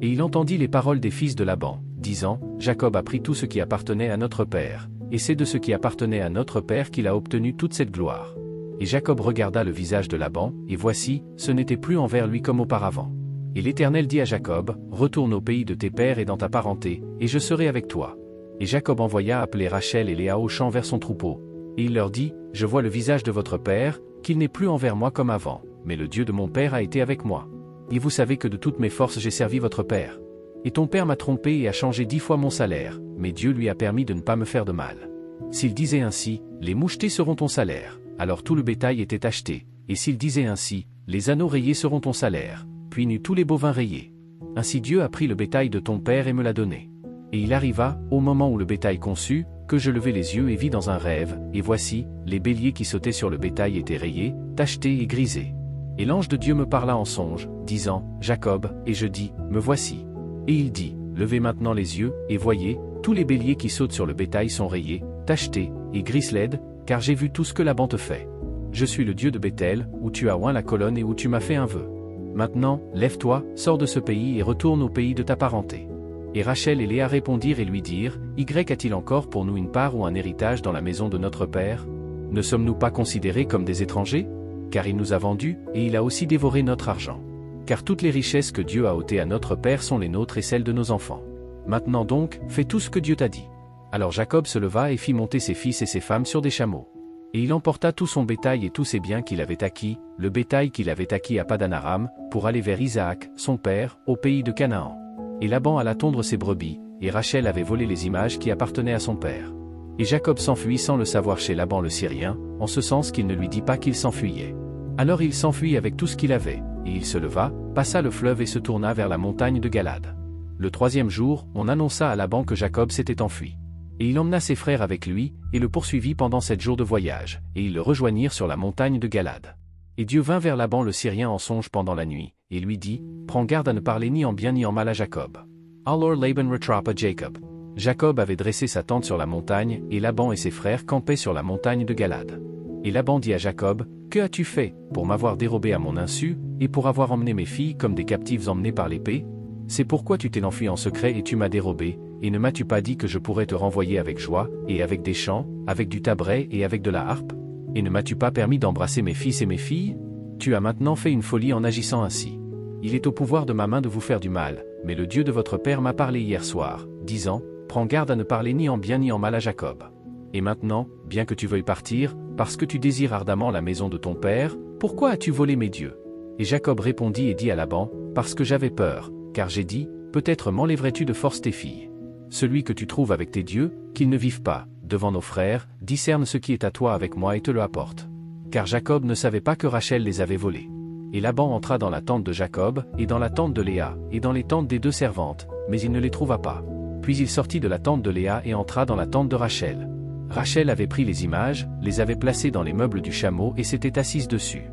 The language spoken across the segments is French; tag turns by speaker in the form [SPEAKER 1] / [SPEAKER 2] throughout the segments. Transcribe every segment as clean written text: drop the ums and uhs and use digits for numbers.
[SPEAKER 1] Et il entendit les paroles des fils de Laban, disant, Jacob a pris tout ce qui appartenait à notre père, et c'est de ce qui appartenait à notre père qu'il a obtenu toute cette gloire. Et Jacob regarda le visage de Laban, et voici, ce n'était plus envers lui comme auparavant. Et l'Éternel dit à Jacob, retourne au pays de tes pères et dans ta parenté, et je serai avec toi. Et Jacob envoya appeler Rachel et Léa au champ vers son troupeau. Et il leur dit, je vois le visage de votre père, qu'il n'est plus envers moi comme avant, mais le Dieu de mon père a été avec moi. Et vous savez que de toutes mes forces j'ai servi votre père. Et ton père m'a trompé et a changé 10 fois mon salaire, mais Dieu lui a permis de ne pas me faire de mal. S'il disait ainsi, les mouchetés seront ton salaire, alors tout le bétail était acheté, et s'il disait ainsi, les anneaux rayés seront ton salaire, puis n'eut tous les bovins rayés. Ainsi Dieu a pris le bétail de ton père et me l'a donné. Et il arriva, au moment où le bétail conçut, que je levai les yeux et vis dans un rêve, et voici, les béliers qui sautaient sur le bétail étaient rayés, tachetés et grisés. Et l'ange de Dieu me parla en songe, disant, Jacob, et je dis, me voici. Et il dit, levez maintenant les yeux, et voyez, tous les béliers qui sautent sur le bétail sont rayés, tachetés, et gris laides, car j'ai vu tout ce que Laban te fait. Je suis le Dieu de Béthel, où tu as oint la colonne et où tu m'as fait un vœu. Maintenant, lève-toi, sors de ce pays et retourne au pays de ta parenté. Et Rachel et Léa répondirent et lui dirent, Y a-t-il encore pour nous une part ou un héritage dans la maison de notre père? Ne sommes-nous pas considérés comme des étrangers? Car il nous a vendus, et il a aussi dévoré notre argent. Car toutes les richesses que Dieu a ôtées à notre père sont les nôtres et celles de nos enfants. Maintenant donc, fais tout ce que Dieu t'a dit. Alors Jacob se leva et fit monter ses fils et ses femmes sur des chameaux. Et il emporta tout son bétail et tous ses biens qu'il avait acquis, le bétail qu'il avait acquis à Padan-Aram, pour aller vers Isaac, son père, au pays de Canaan. Et Laban alla tondre ses brebis, et Rachel avait volé les images qui appartenaient à son père. Et Jacob s'enfuit sans le savoir chez Laban le Syrien, en ce sens qu'il ne lui dit pas qu'il s'enfuyait. Alors il s'enfuit avec tout ce qu'il avait, et il se leva, passa le fleuve et se tourna vers la montagne de Galad. Le 3e jour, on annonça à Laban que Jacob s'était enfui. Et il emmena ses frères avec lui, et le poursuivit pendant 7 jours de voyage, et ils le rejoignirent sur la montagne de Galad. Et Dieu vint vers Laban le Syrien en songe pendant la nuit, et lui dit, prends garde à ne parler ni en bien ni en mal à Jacob. Alors Laban rattrapa Jacob. Jacob avait dressé sa tente sur la montagne, et Laban et ses frères campaient sur la montagne de Galad. Et Laban dit à Jacob, que as-tu fait, pour m'avoir dérobé à mon insu, et pour avoir emmené mes filles comme des captives emmenées par l'épée? C'est pourquoi tu t'es enfui en secret et tu m'as dérobé, et ne m'as-tu pas dit que je pourrais te renvoyer avec joie, et avec des chants, avec du tabret et avec de la harpe? Et ne m'as-tu pas permis d'embrasser mes fils et mes filles? Tu as maintenant fait une folie en agissant ainsi. Il est au pouvoir de ma main de vous faire du mal, mais le Dieu de votre père m'a parlé hier soir, disant, prends garde à ne parler ni en bien ni en mal à Jacob. Et maintenant, bien que tu veuilles partir, parce que tu désires ardemment la maison de ton père, pourquoi as-tu volé mes dieux? Et Jacob répondit et dit à Laban, parce que j'avais peur, car j'ai dit, peut-être m'enlèverais-tu de force tes filles. Celui que tu trouves avec tes dieux, qu'il ne vive pas, devant nos frères, discerne ce qui est à toi avec moi et te le apporte. Car Jacob ne savait pas que Rachel les avait volés. Et Laban entra dans la tente de Jacob, et dans la tente de Léa, et dans les tentes des 2 servantes, mais il ne les trouva pas. Puis il sortit de la tente de Léa et entra dans la tente de Rachel. Rachel avait pris les images, les avait placées dans les meubles du chameau et s'était assise dessus.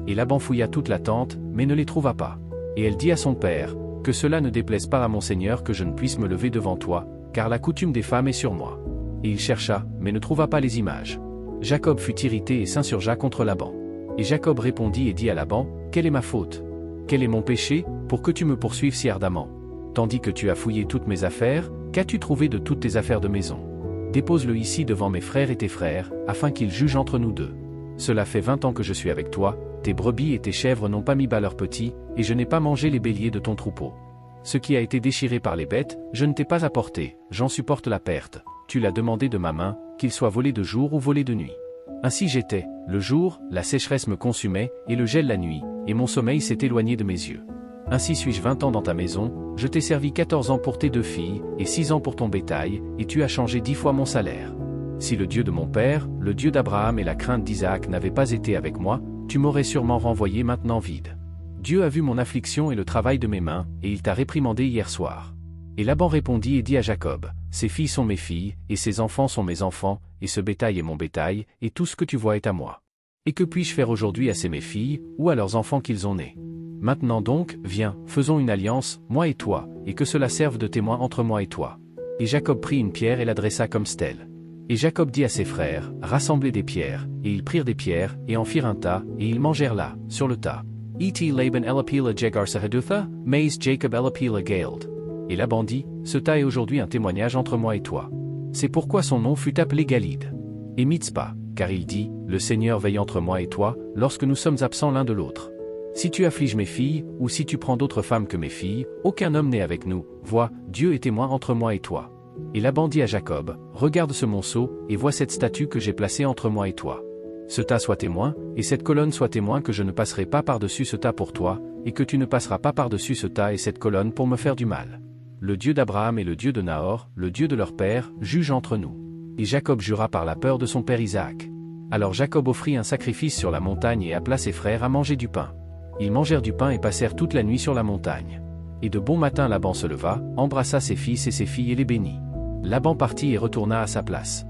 [SPEAKER 1] Et Laban fouilla toute la tente, mais ne les trouva pas. Et elle dit à son père, que cela ne déplaise pas à mon Seigneur que je ne puisse me lever devant toi, car la coutume des femmes est sur moi. Et il chercha, mais ne trouva pas les images. Jacob fut irrité et s'insurgea contre Laban. Et Jacob répondit et dit à Laban, quelle est ma faute? Quel est mon péché, pour que tu me poursuives si ardemment? Tandis que tu as fouillé toutes mes affaires, qu'as-tu trouvé de toutes tes affaires de maison? Dépose-le ici devant mes frères et tes frères, afin qu'ils jugent entre nous deux. Cela fait 20 ans que je suis avec toi, tes brebis et tes chèvres n'ont pas mis bas leurs petits, et je n'ai pas mangé les béliers de ton troupeau. Ce qui a été déchiré par les bêtes, je ne t'ai pas apporté, j'en supporte la perte. Tu l'as demandé de ma main, qu'il soit volé de jour ou volé de nuit. Ainsi j'étais, le jour, la sécheresse me consumait, et le gel la nuit, et mon sommeil s'est éloigné de mes yeux. Ainsi suis-je 20 ans dans ta maison, je t'ai servi 14 ans pour tes 2 filles, et 6 ans pour ton bétail, et tu as changé 10 fois mon salaire. Si le Dieu de mon père, le Dieu d'Abraham et la crainte d'Isaac n'avaient pas été avec moi, tu m'aurais sûrement renvoyé maintenant vide. Dieu a vu mon affliction et le travail de mes mains, et il t'a réprimandé hier soir. Et Laban répondit et dit à Jacob, ces filles sont mes filles, et ces enfants sont mes enfants, et ce bétail est mon bétail, et tout ce que tu vois est à moi. Et que puis-je faire aujourd'hui à ces mes filles, ou à leurs enfants qu'ils ont nés? Maintenant donc, viens, faisons une alliance, moi et toi, et que cela serve de témoin entre moi et toi. Et Jacob prit une pierre et la dressa comme stèle. Et Jacob dit à ses frères, rassemblez des pierres, et ils prirent des pierres, et en firent un tas, et ils mangèrent là, sur le tas. Laban elapila jegarsahadutha, mais Jacob elapila gald. Et Laban dit, ce tas est aujourd'hui un témoignage entre moi et toi. C'est pourquoi son nom fut appelé Galid. Et Mitzpah, car il dit, le Seigneur veille entre moi et toi, lorsque nous sommes absents l'un de l'autre. Si tu affliges mes filles, ou si tu prends d'autres femmes que mes filles, aucun homme n'est avec nous, vois, Dieu est témoin entre moi et toi. Et Laban dit à Jacob, regarde ce monceau, et vois cette statue que j'ai placée entre moi et toi. Ce tas soit témoin, et cette colonne soit témoin que je ne passerai pas par-dessus ce tas pour toi, et que tu ne passeras pas par-dessus ce tas et cette colonne pour me faire du mal. Le Dieu d'Abraham et le Dieu de Nahor, le Dieu de leur père, juge entre nous. Et Jacob jura par la peur de son père Isaac. Alors Jacob offrit un sacrifice sur la montagne et appela ses frères à manger du pain. Ils mangèrent du pain et passèrent toute la nuit sur la montagne. Et de bon matin Laban se leva, embrassa ses fils et ses filles et les bénit. Laban partit et retourna à sa place.